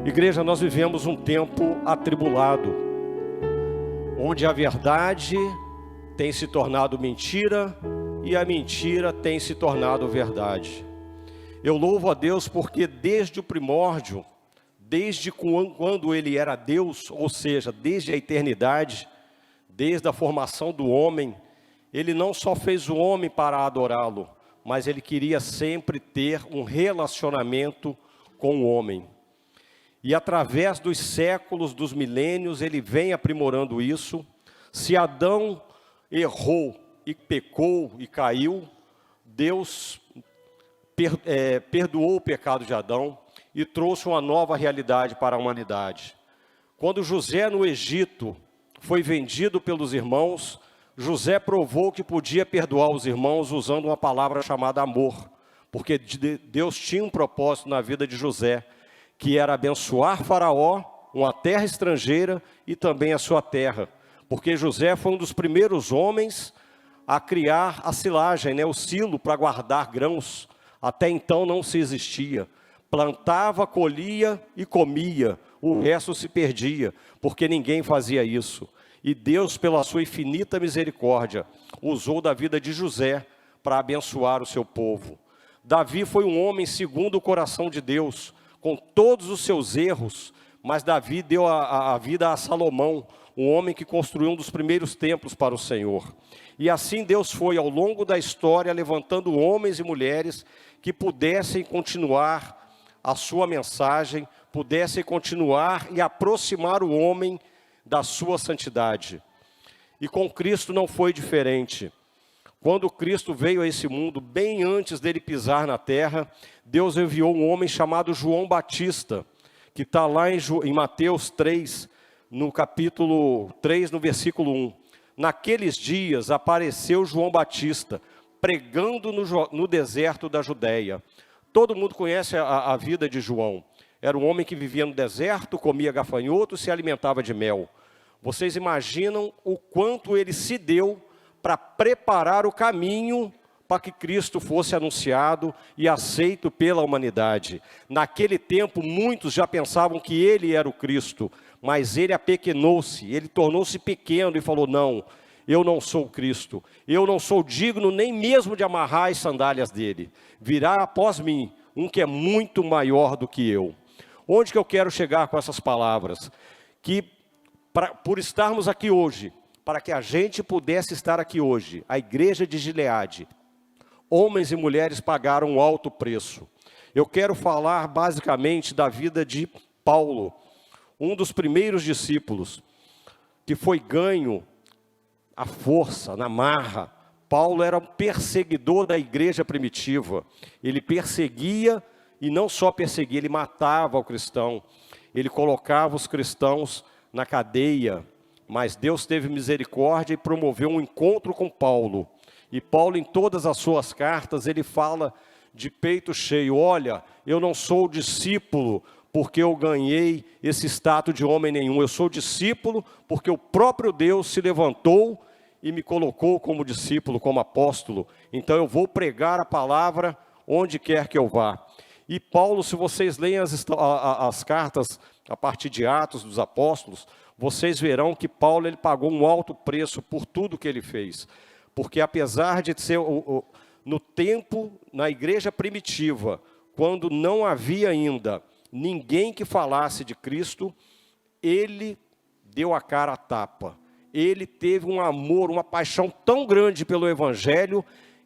Igreja, nós vivemos um tempo atribulado, onde a verdade tem se tornado mentira e a mentira tem se tornado verdade. Eu louvo a Deus porque desde o primórdio, desde quando Ele era Deus, ou seja, desde a eternidade, desde a formação do homem, Ele não só fez o homem para adorá-lo, mas Ele queria sempre ter um relacionamento com o homem. E através dos séculos, dos milênios, Ele vem aprimorando isso. Se Adão errou e pecou e caiu, Deus perdoou o pecado de Adão e trouxe uma nova realidade para a humanidade. Quando José no Egito foi vendido pelos irmãos, José provou que podia perdoar os irmãos usando uma palavra chamada amor, porque Deus tinha um propósito na vida de José, que era abençoar Faraó, uma terra estrangeira e também a sua terra, porque José foi um dos primeiros homens a criar a silagem, o silo para guardar grãos. Até então não se existia. Plantava, colhia e comia, o resto se perdia, porque ninguém fazia isso. E Deus, pela sua infinita misericórdia, usou da vida de José para abençoar o seu povo. Davi foi um homem segundo o coração de Deus, com todos os seus erros, mas Davi deu a vida a Salomão, um homem que construiu um dos primeiros templos para o Senhor. E assim Deus foi, ao longo da história, levantando homens e mulheres que pudessem continuar a sua mensagem, pudessem continuar e aproximar o homem da sua santidade. E com Cristo não foi diferente. Quando Cristo veio a esse mundo, bem antes dele pisar na terra, Deus enviou um homem chamado João Batista, que está lá em Mateus 3, no capítulo 3, no versículo 1. Naqueles dias apareceu João Batista, pregando no deserto da Judéia. Todo mundo conhece a vida de João. Era um homem que vivia no deserto, comia gafanhoto, se alimentava de mel. Vocês imaginam o quanto ele se deu para preparar o caminho para que Cristo fosse anunciado e aceito pela humanidade. Naquele tempo, muitos já pensavam que ele era o Cristo, mas ele apequenou-se, ele tornou-se pequeno e falou: não, eu não sou o Cristo, eu não sou digno nem mesmo de amarrar as sandálias dele. Virá após mim um que é muito maior do que eu. Onde que eu quero chegar com essas palavras? Que por estarmos aqui hoje, para que a gente pudesse estar aqui hoje, a igreja de Gileade, homens e mulheres pagaram um alto preço. Eu quero falar basicamente da vida de Paulo, um dos primeiros discípulos, que foi ganho à força, na marra. Paulo era um perseguidor da igreja primitiva. Ele perseguia, e não só perseguia, ele matava o cristão. Ele colocava os cristãos na cadeia. Mas Deus teve misericórdia e promoveu um encontro com Paulo. E Paulo, em todas as suas cartas, ele fala de peito cheio: olha, eu não sou discípulo porque eu ganhei esse status de homem nenhum. Eu sou discípulo porque o próprio Deus se levantou e me colocou como discípulo, como apóstolo. Então eu vou pregar a palavra onde quer que eu vá. E Paulo, se vocês leem as cartas a partir de Atos dos Apóstolos, vocês verão que Paulo ele pagou um alto preço por tudo que ele fez. Porque apesar de ser no tempo, na igreja primitiva, quando não havia ainda ninguém que falasse de Cristo, ele deu a cara à tapa. Ele teve um amor, uma paixão tão grande pelo Evangelho,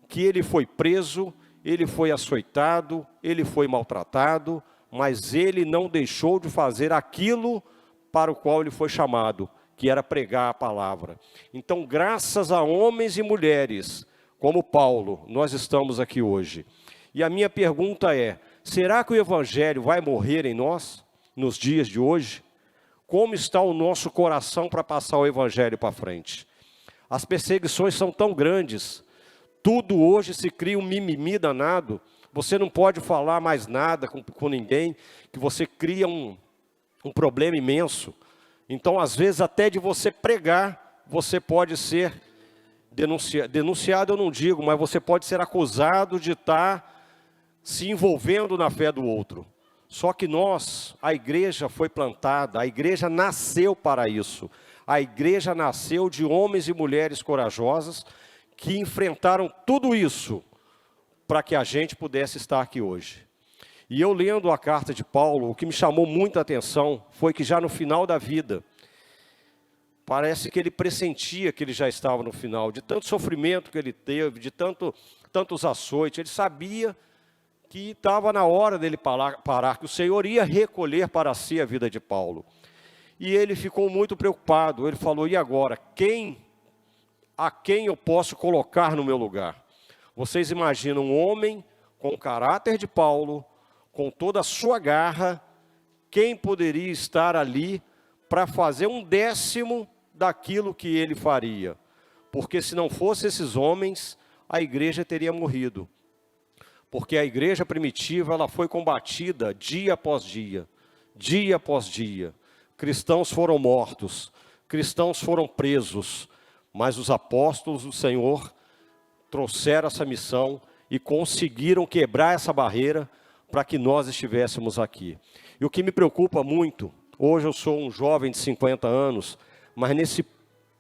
que ele foi preso, ele foi açoitado, ele foi maltratado, mas ele não deixou de fazer aquilo para o qual ele foi chamado, que era pregar a palavra. Então, graças a homens e mulheres como Paulo, nós estamos aqui hoje. E a minha pergunta é: será que o Evangelho vai morrer em nós, nos dias de hoje? Como está o nosso coração para passar o Evangelho para frente? As perseguições são tão grandes, tudo hoje se cria um mimimi danado, você não pode falar mais nada com ninguém, que você cria um problema imenso. Então, às vezes, até de você pregar, você pode ser denunciado, eu não digo, mas você pode ser acusado de estar se envolvendo na fé do outro. Só que a igreja foi plantada, a igreja nasceu para isso. A igreja nasceu de homens e mulheres corajosos que enfrentaram tudo isso para que a gente pudesse estar aqui hoje. E eu lendo a carta de Paulo, o que me chamou muita atenção foi que já no final da vida, parece que ele pressentia que ele já estava no final, de tanto sofrimento que ele teve, de tantos açoites, ele sabia que estava na hora dele parar, que o Senhor ia recolher para si a vida de Paulo. E ele ficou muito preocupado, ele falou, e agora, a quem eu posso colocar no meu lugar? Vocês imaginam um homem com o caráter de Paulo, com toda a sua garra, quem poderia estar ali para fazer 1/10 daquilo que ele faria? Porque se não fossem esses homens, a igreja teria morrido. Porque a igreja primitiva, ela foi combatida dia após dia, dia após dia. Cristãos foram mortos, cristãos foram presos, mas os apóstolos do Senhor trouxeram essa missão e conseguiram quebrar essa barreira para que nós estivéssemos aqui. E o que me preocupa muito, hoje eu sou um jovem de 50 anos, mas nesse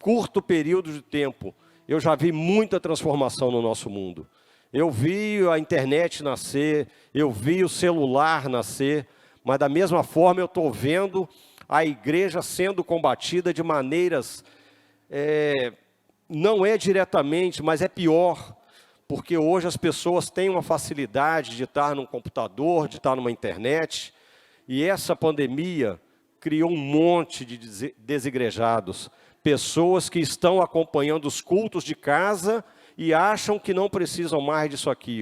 curto período de tempo, eu já vi muita transformação no nosso mundo. Eu vi a internet nascer, eu vi o celular nascer, mas da mesma forma eu estou vendo a igreja sendo combatida de maneiras, não é diretamente, mas é pior, porque hoje as pessoas têm uma facilidade de estar num computador, de estar numa internet, e essa pandemia criou um monte de desigrejados, pessoas que estão acompanhando os cultos de casa e acham que não precisam mais disso aqui,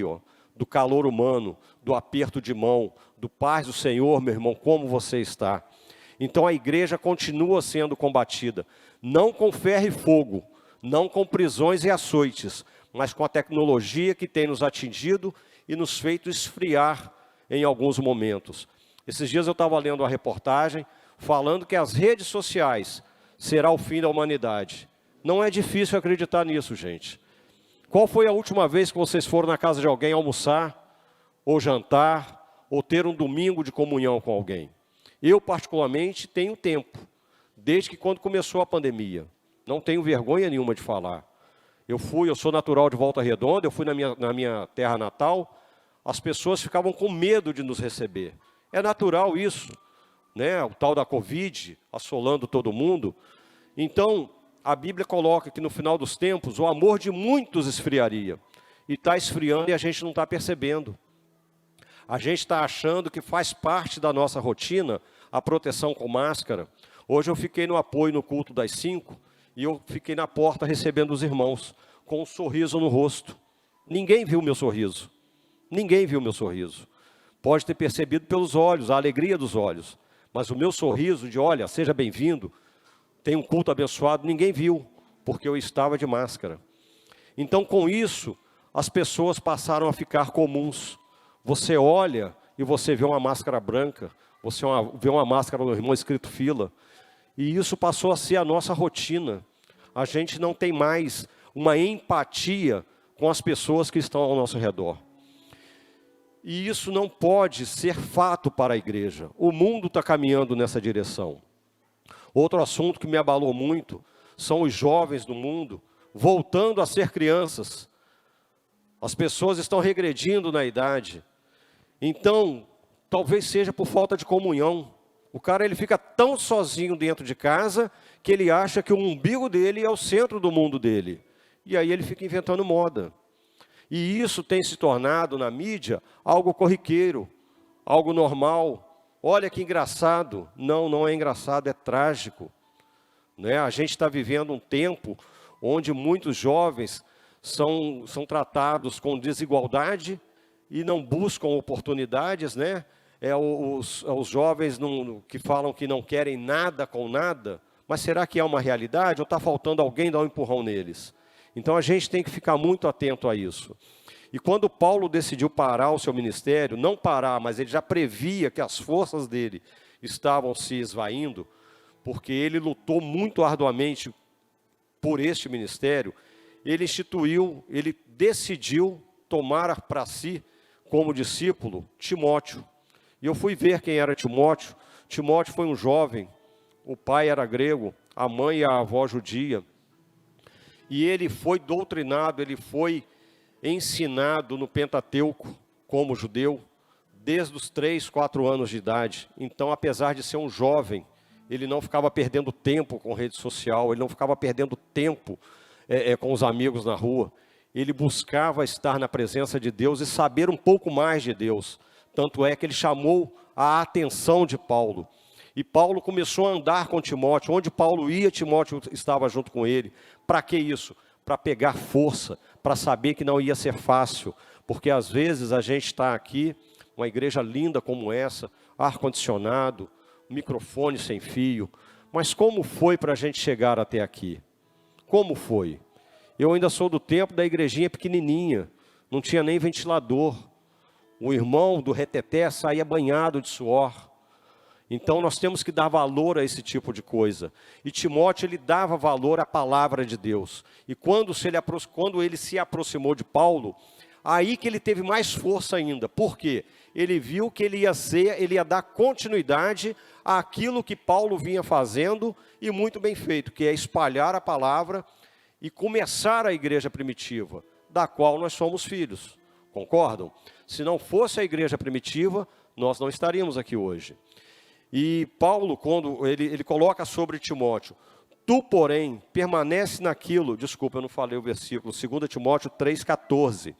do calor humano, do aperto de mão, do paz do Senhor, meu irmão, como você está? Então a igreja continua sendo combatida, não com ferro e fogo, não com prisões e açoites, mas com a tecnologia que tem nos atingido e nos feito esfriar em alguns momentos. Esses dias eu estava lendo uma reportagem falando que as redes sociais será o fim da humanidade. Não é difícil acreditar nisso, gente. Qual foi a última vez que vocês foram na casa de alguém almoçar, ou jantar, ou ter um domingo de comunhão com alguém? Eu, particularmente, tenho tempo, desde que quando começou a pandemia. Não tenho vergonha nenhuma de falar. Eu sou natural de Volta Redonda, eu fui na minha terra natal, as pessoas ficavam com medo de nos receber. É natural isso, né? O tal da Covid assolando todo mundo. Então, a Bíblia coloca que no final dos tempos, o amor de muitos esfriaria. E está esfriando e a gente não está percebendo. A gente está achando que faz parte da nossa rotina a proteção com máscara. Hoje eu fiquei no apoio no culto das 5 e eu fiquei na porta recebendo os irmãos com um sorriso no rosto. Ninguém viu meu sorriso. Ninguém viu meu sorriso. Pode ter percebido pelos olhos, a alegria dos olhos. Mas o meu sorriso de, olha, seja bem-vindo, tem um culto abençoado, ninguém viu, porque eu estava de máscara. Então, com isso, as pessoas passaram a ficar comuns. Você olha e você vê uma máscara branca, você vê uma máscara do irmão escrito fila. E isso passou a ser a nossa rotina. A gente não tem mais uma empatia com as pessoas que estão ao nosso redor. E isso não pode ser fato para a igreja. O mundo está caminhando nessa direção. Outro assunto que me abalou muito são os jovens do mundo voltando a ser crianças. As pessoas estão regredindo na idade. Então, talvez seja por falta de comunhão. O cara ele fica tão sozinho dentro de casa que ele acha que o umbigo dele é o centro do mundo dele. E aí ele fica inventando moda. E isso tem se tornado na mídia algo corriqueiro, algo normal. Olha que engraçado. Não, não é engraçado, é trágico. Né? A gente está vivendo um tempo onde muitos jovens são tratados com desigualdade e não buscam oportunidades, né? Os jovens que falam que não querem nada com nada, mas será que é uma realidade ou está faltando alguém dar um empurrão neles? Então a gente tem que ficar muito atento a isso. E quando Paulo decidiu parar o seu ministério, não parar, mas ele já previa que as forças dele estavam se esvaindo, porque ele lutou muito arduamente por este ministério, ele decidiu tomar para si, como discípulo, Timóteo. E eu fui ver quem era Timóteo. Timóteo foi um jovem, o pai era grego, a mãe e a avó judia. E ele foi doutrinado, ele foi ensinado no Pentateuco como judeu, desde os 3, 4 anos de idade. Então, apesar de ser um jovem, ele não ficava perdendo tempo com rede social, ele não ficava perdendo tempo com os amigos na rua. Ele buscava estar na presença de Deus e saber um pouco mais de Deus. Tanto é que ele chamou a atenção de Paulo. E Paulo começou a andar com Timóteo. Onde Paulo ia, Timóteo estava junto com ele. Para que isso? Para pegar força, para saber que não ia ser fácil. Porque às vezes a gente está aqui, uma igreja linda como essa, ar-condicionado, microfone sem fio. Mas como foi para a gente chegar até aqui? Como foi? Eu ainda sou do tempo da igrejinha pequenininha, não tinha nem ventilador. O irmão do reteté saía banhado de suor. Então nós temos que dar valor a esse tipo de coisa. E Timóteo, ele dava valor à palavra de Deus. E quando ele se aproximou de Paulo, aí que ele teve mais força ainda. Por quê? Ele viu que ele ia dar continuidade àquilo que Paulo vinha fazendo, e muito bem feito, que é espalhar a palavra e começar a igreja primitiva, da qual nós somos filhos. Concordam? Se não fosse a igreja primitiva, nós não estaríamos aqui hoje. E Paulo, quando ele coloca sobre Timóteo, tu, porém, permanece naquilo, desculpa, eu não falei o versículo, 2 Timóteo 3,14.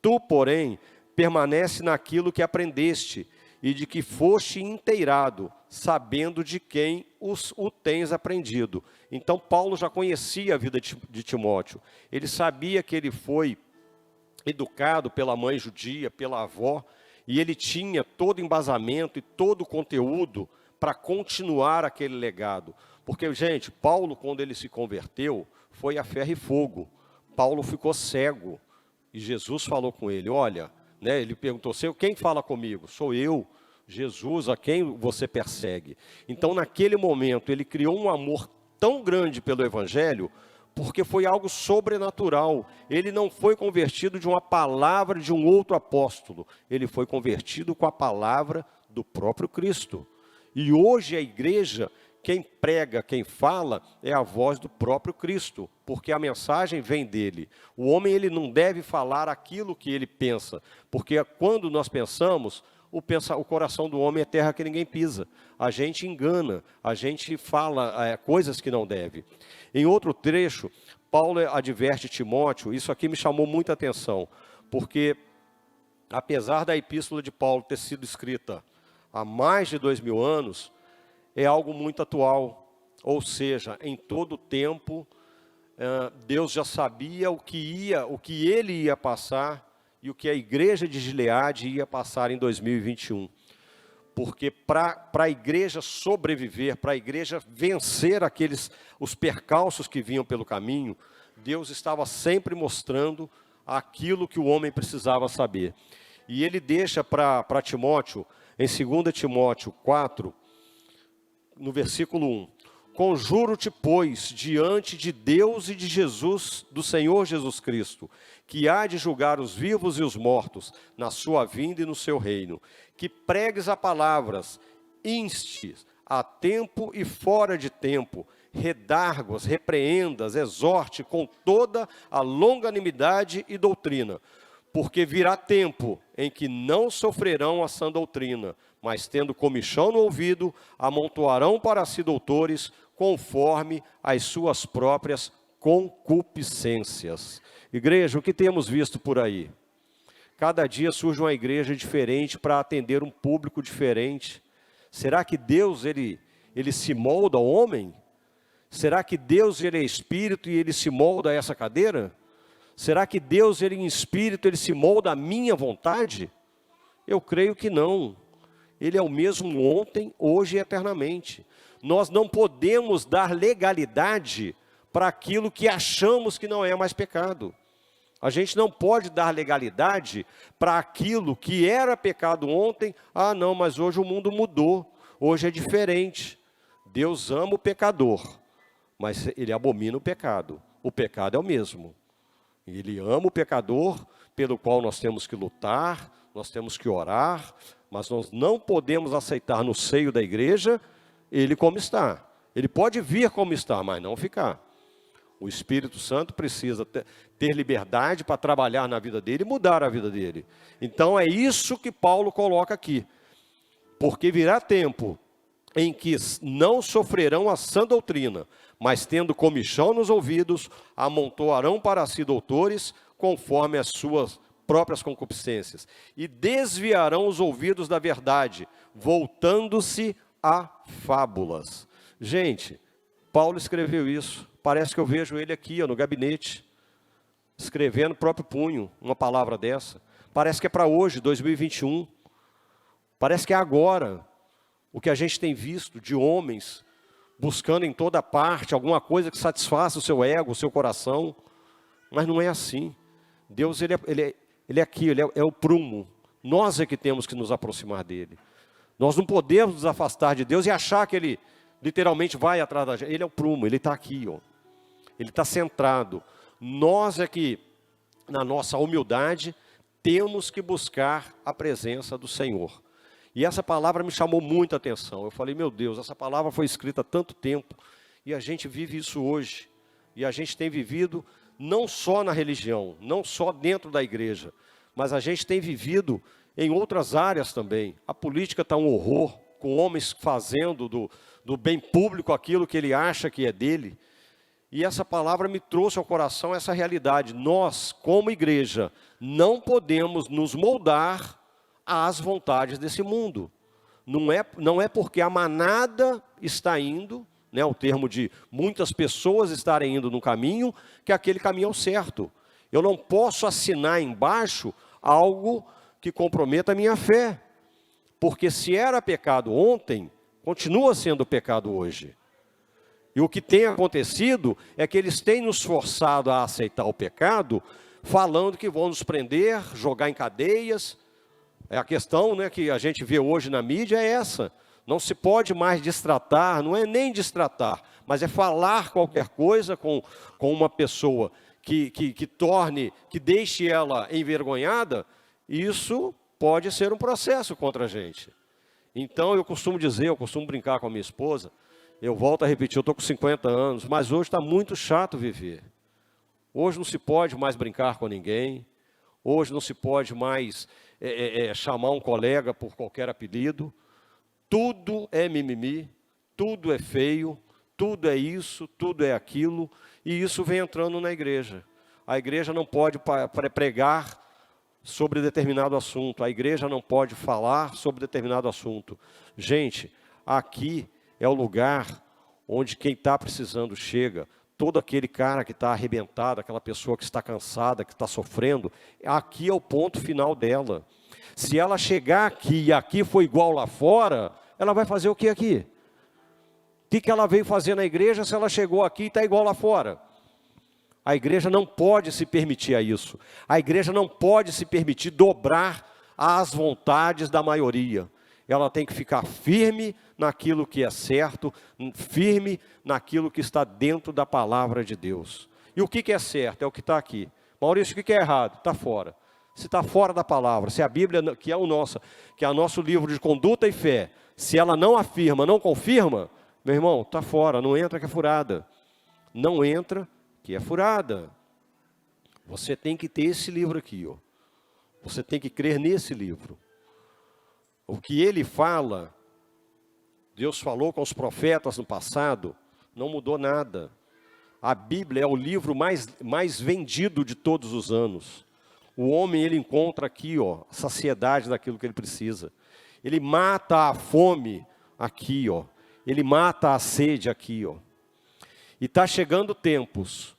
Tu, porém, permanece naquilo que aprendeste e de que foste inteirado, sabendo de quem o tens aprendido. Então, Paulo já conhecia a vida de Timóteo. Ele sabia que ele foi educado pela mãe judia, pela avó, e ele tinha todo o embasamento e todo o conteúdo para continuar aquele legado. Porque, gente, Paulo, quando ele se converteu, foi a ferro e fogo. Paulo ficou cego. E Jesus falou com ele, olha, né, ele perguntou, quem fala comigo? Sou eu, Jesus, a quem você persegue. Então, naquele momento, ele criou um amor tão grande pelo Evangelho, porque foi algo sobrenatural. Ele não foi convertido de uma palavra de um outro apóstolo, ele foi convertido com a palavra do próprio Cristo. E hoje a igreja, quem prega, quem fala, é a voz do próprio Cristo, porque a mensagem vem dele. O homem, ele não deve falar aquilo que ele pensa, porque quando nós pensamos, o coração do homem é terra que ninguém pisa. A gente engana, a gente fala coisas que não deve. Em outro trecho, Paulo adverte Timóteo, isso aqui me chamou muita atenção, porque apesar da epístola de Paulo ter sido escrita há mais de 2000 anos, é algo muito atual. Ou seja, em todo o tempo, Deus já sabia o que ele ia passar, e o que a igreja de Gileade ia passar em 2021. Porque para a igreja sobreviver, para a igreja vencer os percalços que vinham pelo caminho, Deus estava sempre mostrando aquilo que o homem precisava saber. E ele deixa para Timóteo, em 2 Timóteo 4, no versículo 1, conjuro-te, pois, diante de Deus e de Jesus, do Senhor Jesus Cristo, que há de julgar os vivos e os mortos, na sua vinda e no seu reino, que pregues a palavras, instes a tempo e fora de tempo, redarguas, repreendas, exorte com toda a longanimidade e doutrina, porque virá tempo em que não sofrerão a sã doutrina, mas tendo comichão no ouvido, amontoarão para si doutores, conforme as suas próprias concupiscências. Igreja, o que temos visto por aí? Cada dia surge uma igreja diferente para atender um público diferente. Será que Deus, ele se molda ao homem? Será que Deus, ele é espírito e ele se molda a essa cadeira? Será que Deus, ele em espírito, ele se molda à minha vontade? Eu creio que não. Ele é o mesmo ontem, hoje e eternamente. Nós não podemos dar legalidade para aquilo que achamos que não é mais pecado. A gente não pode dar legalidade para aquilo que era pecado ontem. Ah, não, mas hoje o mundo mudou, hoje é diferente. Deus ama o pecador, mas ele abomina o pecado. O pecado é o mesmo. Ele ama o pecador, pelo qual nós temos que lutar, nós temos que orar, mas nós não podemos aceitar no seio da igreja ele como está. Ele pode vir como está, mas não ficar. O Espírito Santo precisa ter liberdade para trabalhar na vida dele e mudar a vida dele. Então é isso que Paulo coloca aqui. Porque virá tempo em que não sofrerão a sã doutrina, mas tendo comichão nos ouvidos, amontoarão para si doutores, conforme as suas próprias concupiscências, e desviarão os ouvidos da verdade, voltando-se a fábulas. Gente, Paulo escreveu isso, parece que eu vejo ele aqui, ó, no gabinete, escrevendo o próprio punho, uma palavra dessa. Parece que é para hoje, 2021, parece que é agora. O que a gente tem visto de homens buscando em toda parte alguma coisa que satisfaça o seu ego, o seu coração, mas não é assim. Deus, ele é aqui, ele é o prumo. Nós é que temos que nos aproximar dele. Nós não podemos nos afastar de Deus e achar que ele literalmente vai atrás da gente. Ele é o prumo, ele está aqui, ó. Ele está centrado. Nós é que, na nossa humildade, temos que buscar a presença do Senhor. E essa palavra me chamou muita atenção. Eu falei, meu Deus, essa palavra foi escrita há tanto tempo, e a gente vive isso hoje. E a gente tem vivido não só na religião, não só dentro da igreja, mas a gente tem vivido em outras áreas também. A política está um horror, com homens fazendo do bem público aquilo que ele acha que é dele. E essa palavra me trouxe ao coração essa realidade. Nós, como igreja, não podemos nos moldar às vontades desse mundo. Não é porque a manada está indo, né, o termo de muitas pessoas estarem indo no caminho, que aquele caminho é o certo. Eu não posso assinar embaixo algo que comprometa a minha fé. Porque se era pecado ontem, continua sendo pecado hoje. E o que tem acontecido é que eles têm nos forçado a aceitar o pecado, falando que vão nos prender, jogar em cadeias. A questão, né, que a gente vê hoje na mídia é essa. Não se pode mais destratar, não é nem destratar, mas é falar qualquer coisa com uma pessoa que deixe ela envergonhada. Isso pode ser um processo contra a gente. Então eu costumo brincar com a minha esposa, eu volto a repetir, eu estou com 50 anos, mas hoje está muito chato viver. Hoje não se pode mais brincar com ninguém, hoje não se pode mais chamar um colega por qualquer apelido. Tudo é mimimi, tudo é feio, tudo é isso, tudo é aquilo, e isso vem entrando na igreja. A igreja não pode pregar sobre determinado assunto, a igreja não pode falar sobre determinado assunto. Gente, aqui é o lugar onde quem está precisando chega. Todo aquele cara que está arrebentado, aquela pessoa que está cansada, que está sofrendo, aqui é o ponto final dela. Se ela chegar aqui e aqui foi igual lá fora, ela vai fazer o que aqui? O que ela veio fazer na igreja se ela chegou aqui e está igual lá fora? A igreja não pode se permitir a isso. A igreja não pode se permitir dobrar às vontades da maioria. Ela tem que ficar firme naquilo que é certo, firme naquilo que está dentro da palavra de Deus. E o que é certo? É o que está aqui. Maurício, o que é errado? Está fora. Se está fora da palavra, se a Bíblia, que é o nosso livro de conduta e fé, se ela não afirma, não confirma, meu irmão, está fora, não entra que é furada. Não entra que é furada. Você tem que ter esse livro aqui, ó. Você tem que crer nesse livro. O que ele fala, Deus falou com os profetas no passado, não mudou nada. A Bíblia é o livro mais vendido de todos os anos. O homem, ele encontra aqui, ó, a saciedade daquilo que ele precisa. Ele mata a fome aqui, ó. Ele mata a sede aqui, ó. E está chegando tempos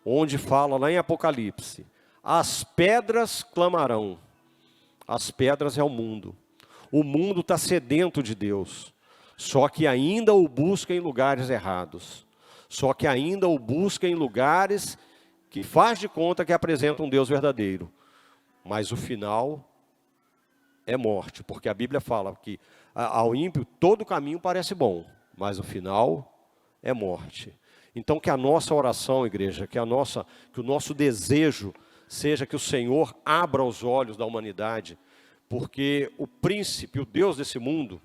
onde fala lá em Apocalipse, as pedras clamarão. As pedras é o mundo. O mundo está sedento de Deus, só que ainda o busca em lugares errados. Só que ainda o busca em lugares que faz de conta que apresenta um Deus verdadeiro. Mas o final é morte, porque a Bíblia fala que ao ímpio todo caminho parece bom, mas o final é morte. Então que a nossa oração, igreja, que o nosso desejo seja que o Senhor abra os olhos da humanidade porque o príncipe, o Deus desse mundo,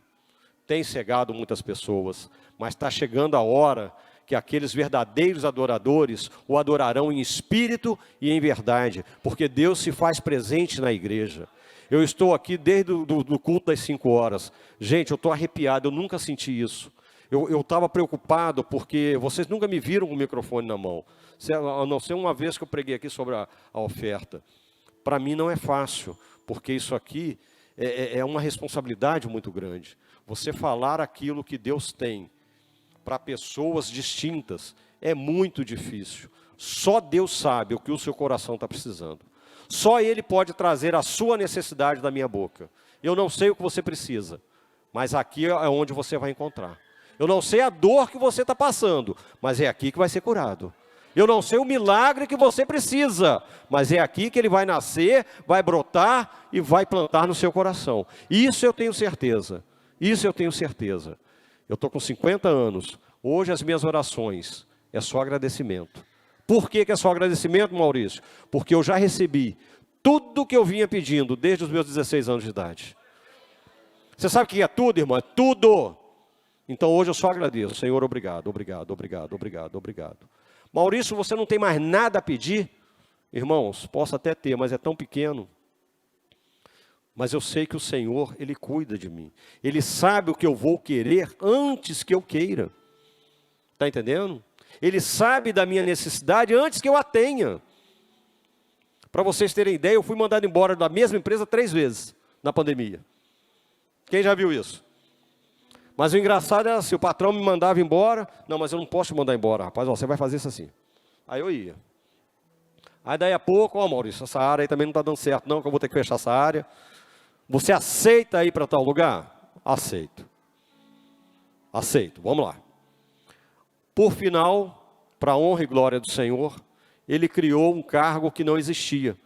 tem cegado muitas pessoas, mas está chegando a hora que aqueles verdadeiros adoradores o adorarão em espírito e em verdade, porque Deus se faz presente na igreja. Eu estou aqui desde o culto das 5 horas. Gente, eu estou arrepiado, eu nunca senti isso. Eu estava preocupado porque vocês nunca me viram com o microfone na mão. A não ser uma vez que eu preguei aqui sobre a oferta. Para mim não é fácil, porque isso aqui é uma responsabilidade muito grande. Você falar aquilo que Deus tem para pessoas distintas é muito difícil. Só Deus sabe o que o seu coração está precisando. Só Ele pode trazer a sua necessidade da minha boca. Eu não sei o que você precisa, mas aqui é onde você vai encontrar. Eu não sei a dor que você está passando, mas é aqui que vai ser curado. Eu não sei o milagre que você precisa, mas é aqui que ele vai nascer, vai brotar e vai plantar no seu coração. Isso eu tenho certeza. Isso eu tenho certeza. Eu estou com 50 anos. Hoje as minhas orações é só agradecimento. Por que é só agradecimento, Maurício? Porque eu já recebi tudo que eu vinha pedindo desde os meus 16 anos de idade. Você sabe o que é tudo, irmão? É tudo. Então hoje eu só agradeço. Senhor, obrigado, obrigado, obrigado, obrigado, obrigado. Maurício, você não tem mais nada a pedir? Irmãos, posso até ter, mas é tão pequeno. Mas eu sei que o Senhor, Ele cuida de mim. Ele sabe o que eu vou querer antes que eu queira. Está entendendo? Ele sabe da minha necessidade antes que eu a tenha. Para vocês terem ideia, eu fui mandado embora da mesma empresa 3 vezes na pandemia. Quem já viu isso? Mas o engraçado era assim, o patrão me mandava embora. Não, mas eu não posso te mandar embora, rapaz. Ó, você vai fazer isso assim. Aí eu ia. Aí daí a pouco, ó Maurício, essa área aí também não está dando certo não, que eu vou ter que fechar essa área. Você aceita ir para tal lugar? Aceito. Aceito, vamos lá. Por final, para a honra e glória do Senhor, Ele criou um cargo que não existia,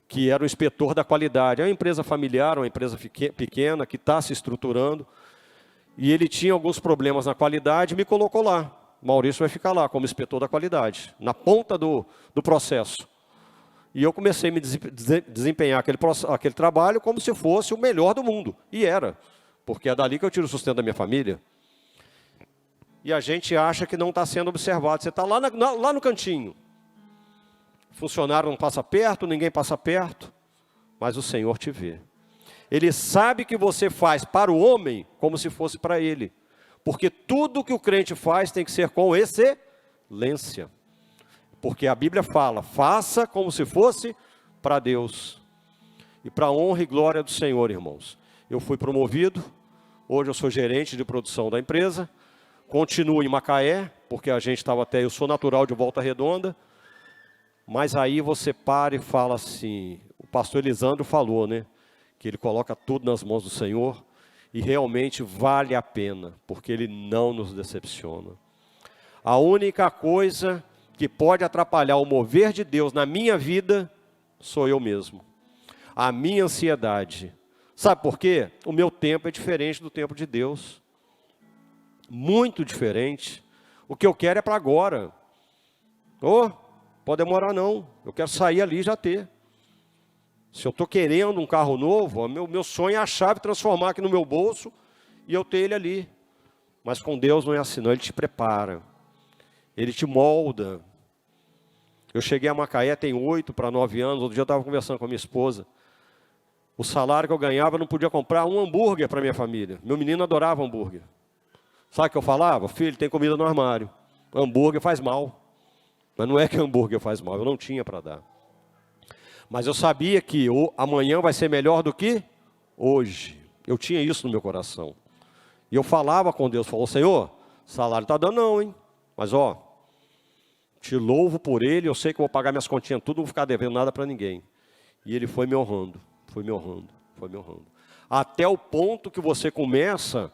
que era o inspetor da qualidade. É uma empresa familiar, uma empresa pequena, que está se estruturando. E ele tinha alguns problemas na qualidade e me colocou lá. Maurício vai ficar lá como inspetor da qualidade, na ponta do processo. E eu comecei a me desempenhar aquele trabalho como se fosse o melhor do mundo. E era, porque é dali que eu tiro o sustento da minha família. E a gente acha que não está sendo observado. Você está lá no cantinho. Funcionário não passa perto, ninguém passa perto, mas o Senhor te vê. Ele sabe que você faz para o homem como se fosse para ele. Porque tudo que o crente faz tem que ser com excelência. Porque a Bíblia fala, faça como se fosse para Deus. E para a honra e glória do Senhor, irmãos. Eu fui promovido, hoje eu sou gerente de produção da empresa. Continuo em Macaé, porque a gente estava eu sou natural de Volta Redonda. Mas aí você para e fala assim, o pastor Elisandro falou, né? Que ele coloca tudo nas mãos do Senhor e realmente vale a pena, porque Ele não nos decepciona. A única coisa que pode atrapalhar o mover de Deus na minha vida sou eu mesmo. A minha ansiedade. Sabe por quê? O meu tempo é diferente do tempo de Deus. Muito diferente. O que eu quero é para agora. Pode demorar não. Eu quero sair ali e já ter. Se eu estou querendo um carro novo, meu sonho é a chave transformar aqui no meu bolso e eu ter ele ali. Mas com Deus não é assim, não. Ele te prepara. Ele te molda. Eu cheguei a Macaé tem 8 para 9 anos. Outro dia eu estava conversando com a minha esposa. O salário que eu ganhava eu não podia comprar um hambúrguer para minha família. Meu menino adorava hambúrguer. Sabe o que eu falava? Filho, tem comida no armário. Hambúrguer faz mal. Mas não é que hambúrguer faz mal. Eu não tinha para dar. Mas eu sabia que amanhã vai ser melhor do que hoje. Eu tinha isso no meu coração. E eu falava com Deus, falou, Senhor, salário está dando não, hein? Mas te louvo por Ele, eu sei que eu vou pagar minhas continhas tudo, não vou ficar devendo nada para ninguém. E Ele foi me honrando, foi me honrando, foi me honrando. Até o ponto que você começa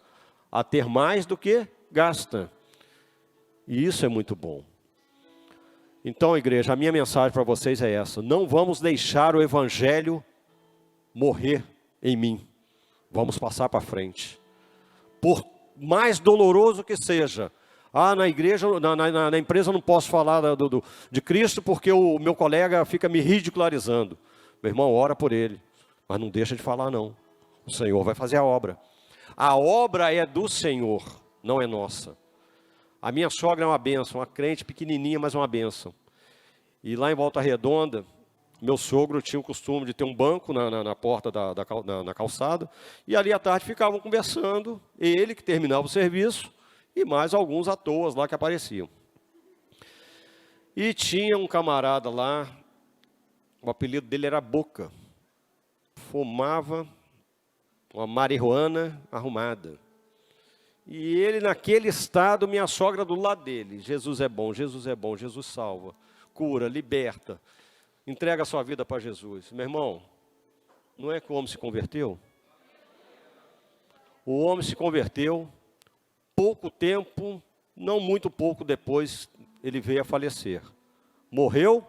a ter mais do que gasta. E isso é muito bom. Então, igreja, a minha mensagem para vocês é essa. Não vamos deixar o Evangelho morrer em mim. Vamos passar para frente. Por mais doloroso que seja. Na igreja, na empresa eu não posso falar de Cristo porque o meu colega fica me ridicularizando. Meu irmão, ora por ele. Mas não deixa de falar não. O Senhor vai fazer a obra. A obra é do Senhor, não é nossa. A minha sogra é uma bênção, uma crente pequenininha, mas uma bênção. E lá em Volta Redonda, meu sogro tinha o costume de ter um banco na porta na calçada, e ali à tarde ficavam conversando, ele que terminava o serviço, e mais alguns à toa lá que apareciam. E tinha um camarada lá, o apelido dele era Boca, fumava uma marihuana arrumada. E ele naquele estado, minha sogra do lado dele, Jesus é bom, Jesus é bom, Jesus salva, cura, liberta, entrega a sua vida para Jesus. Meu irmão, não é que o homem se converteu? O homem se converteu, pouco tempo, não muito pouco depois, ele veio a falecer. Morreu,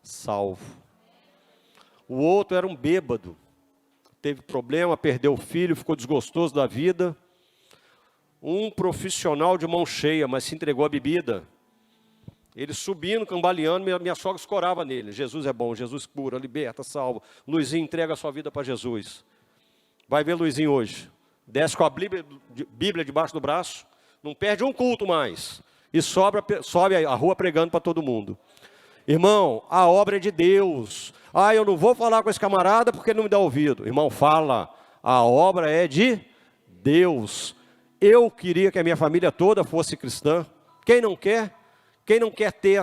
salvo. O outro era um bêbado, teve problema, perdeu o filho, ficou desgostoso da vida. Um profissional de mão cheia, mas se entregou à bebida. Ele subindo, cambaleando, minha sogra escorava nele. Jesus é bom, Jesus cura, liberta, salva. Luizinho, entrega a sua vida para Jesus. Vai ver Luizinho hoje. Desce com a Bíblia debaixo do braço, não perde um culto mais. E sobe a rua pregando para todo mundo. Irmão, a obra é de Deus. Ah, eu não vou falar com esse camarada porque ele não me dá ouvido. Irmão, fala. A obra é de Deus. Eu queria que a minha família toda fosse cristã. Quem não quer? Quem não quer ter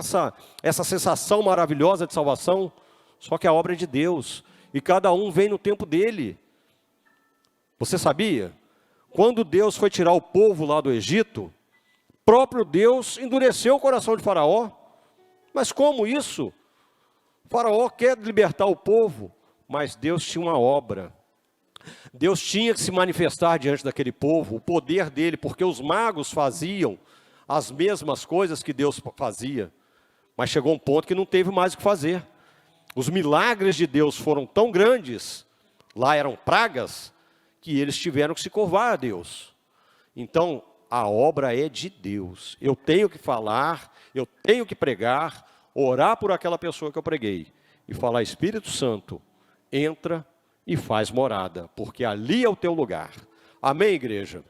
essa sensação maravilhosa de salvação? Só que a obra é de Deus. E cada um vem no tempo dele. Você sabia? Quando Deus foi tirar o povo lá do Egito, próprio Deus endureceu o coração de Faraó. Mas como isso? Faraó quer libertar o povo, mas Deus tinha uma obra. Deus tinha que se manifestar diante daquele povo, o poder dele, porque os magos faziam as mesmas coisas que Deus fazia. Mas chegou um ponto que não teve mais o que fazer. Os milagres de Deus foram tão grandes, lá eram pragas, que eles tiveram que se curvar a Deus. Então, a obra é de Deus. Eu tenho que falar, eu tenho que pregar, orar por aquela pessoa que eu preguei. E falar, Espírito Santo, entra e faz morada, porque ali é o teu lugar. Amém, igreja?